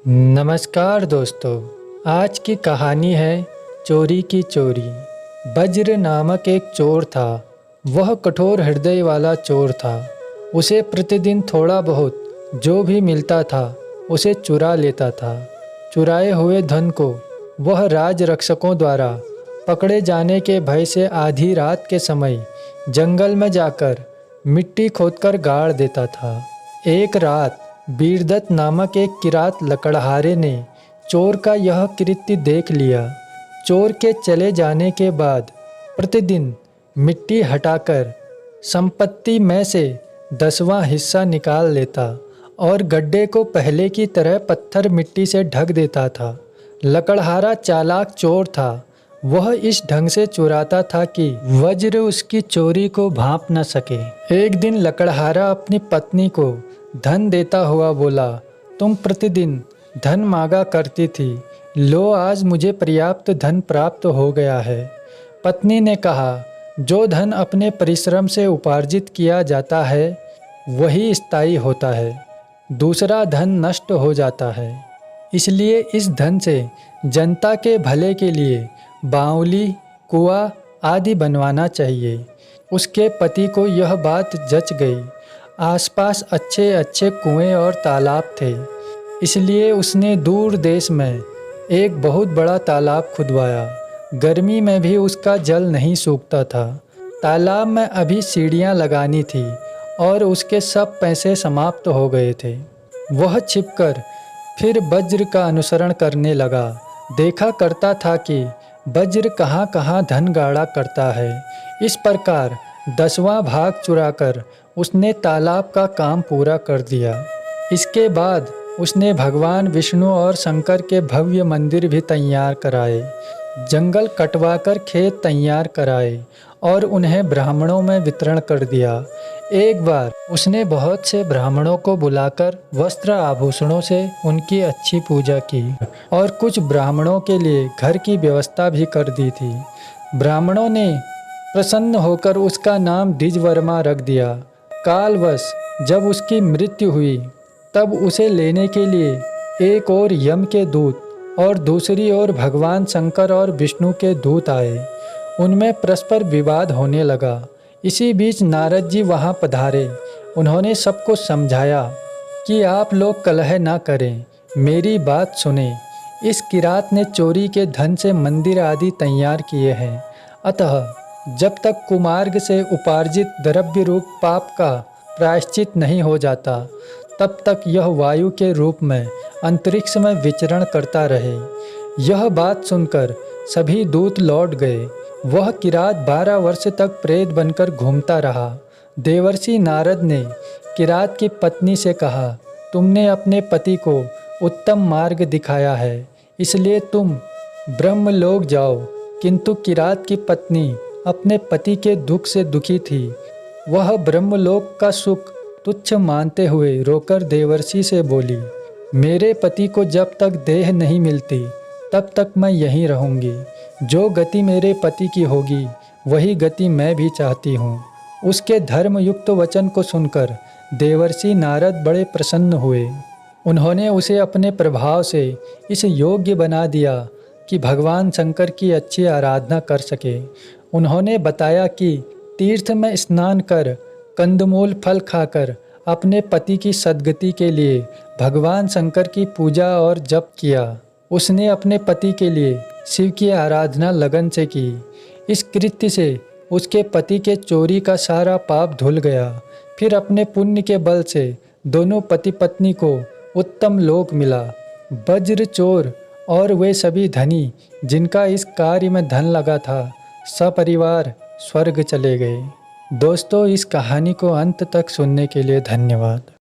नमस्कार दोस्तों, आज की कहानी है चोरी की चोरी। वज्र नामक एक चोर था। वह कठोर हृदय वाला चोर था। उसे प्रतिदिन थोड़ा बहुत जो भी मिलता था उसे चुरा लेता था। चुराए हुए धन को वह राज रक्षकों द्वारा पकड़े जाने के भय से आधी रात के समय जंगल में जाकर मिट्टी खोदकर गाड़ देता था। एक रात वीरदत्त नामक एक किरात लकड़हारे ने चोर का यह कृत्य देख लिया। चोर के चले जाने के बाद प्रतिदिन मिट्टी हटाकर संपत्ति में से 10वां हिस्सा निकाल लेता और गड्ढे को पहले की तरह पत्थर मिट्टी से ढक देता था। लकड़हारा चालाक चोर था। वह इस ढंग से चुराता था कि वज्र उसकी चोरी को भांप न सके। एक दिन लकड़हारा अपनी पत्नी को धन देता हुआ बोला, तुम प्रतिदिन धन मांगा करती थी, लो आज मुझे पर्याप्त धन प्राप्त हो गया है। पत्नी ने कहा, जो धन अपने परिश्रम से उपार्जित किया जाता है वही स्थायी होता है, दूसरा धन नष्ट हो जाता है। इसलिए इस धन से जनता के भले के लिए बावली, कुआं आदि बनवाना चाहिए। उसके पति को यह बात जच गई। आसपास अच्छे अच्छे कुएं और तालाब थे, इसलिए उसने दूर देश में एक बहुत बड़ा तालाब खुदवाया। गर्मी में भी उसका जल नहीं सूखता था। तालाब में अभी सीढ़ियां लगानी थी और उसके सब पैसे समाप्त हो गए थे। वह छिपकर फिर वज्र का अनुसरण करने लगा। देखा करता था कि वज्र कहाँ कहाँ धन गाड़ा करता है। इस प्रकार 10वां भाग चुराकर उसने तालाब का काम पूरा कर दिया। इसके बाद उसने भगवान विष्णु और शंकर के भव्य मंदिर भी तैयार कराए, जंगल कटवाकर खेत तैयार कराए और उन्हें ब्राह्मणों में वितरण कर दिया। एक बार उसने बहुत से ब्राह्मणों को बुलाकर वस्त्र आभूषणों से उनकी अच्छी पूजा की और कुछ ब्राह्मणों के लिए घर की व्यवस्था भी कर दी थी। ब्राह्मणों ने प्रसन्न होकर उसका नाम द्विजवर्मा रख दिया। कालवश जब उसकी मृत्यु हुई तब उसे लेने के लिए एक ओर यम के दूत और दूसरी ओर भगवान शंकर और विष्णु के दूत आए। उनमें परस्पर विवाद होने लगा। इसी बीच नारद जी वहाँ पधारे। उन्होंने सबको समझाया कि आप लोग कलह ना करें, मेरी बात सुने। इस किरात ने चोरी के धन से मंदिर आदि तैयार किए हैं, अतः जब तक कुमार्ग से उपार्जित द्रव्य रूप पाप का प्रायश्चित नहीं हो जाता तब तक यह वायु के रूप में अंतरिक्ष में विचरण करता रहे। यह बात सुनकर सभी दूत लौट गए। वह किरात 12 वर्ष तक प्रेत बनकर घूमता रहा। देवर्षि नारद ने किरात की पत्नी से कहा, तुमने अपने पति को उत्तम मार्ग दिखाया है, इसलिए तुम ब्रह्मलोक जाओ। किंतु किरात की पत्नी अपने पति के दुख से दुखी थी। वह ब्रह्मलोक का सुख तुच्छ मानते हुए रोकर देवर्षि से बोली, मेरे पति को जब तक देह नहीं मिलती तब तक मैं यहीं रहूंगी। जो गति मेरे पति की होगी वही गति मैं भी चाहती हूँ। उसके धर्मयुक्त वचन को सुनकर देवर्षि नारद बड़े प्रसन्न हुए। उन्होंने उसे अपने प्रभाव से इस योग्य बना दिया कि भगवान शंकर की अच्छी आराधना कर सके। उन्होंने बताया कि तीर्थ में स्नान कर कंदमूल फल खाकर अपने पति की सद्गति के लिए भगवान शंकर की पूजा और जप किया। उसने अपने पति के लिए शिव की आराधना लगन से की। इस कृत्य से उसके पति के चोरी का सारा पाप धुल गया। फिर अपने पुण्य के बल से दोनों पति पत्नी को उत्तम लोक मिला। वज्र चोर और वे सभी धनी जिनका इस कार्य में धन लगा था सपरिवार स्वर्ग चले गए। दोस्तों, इस कहानी को अंत तक सुनने के लिए धन्यवाद।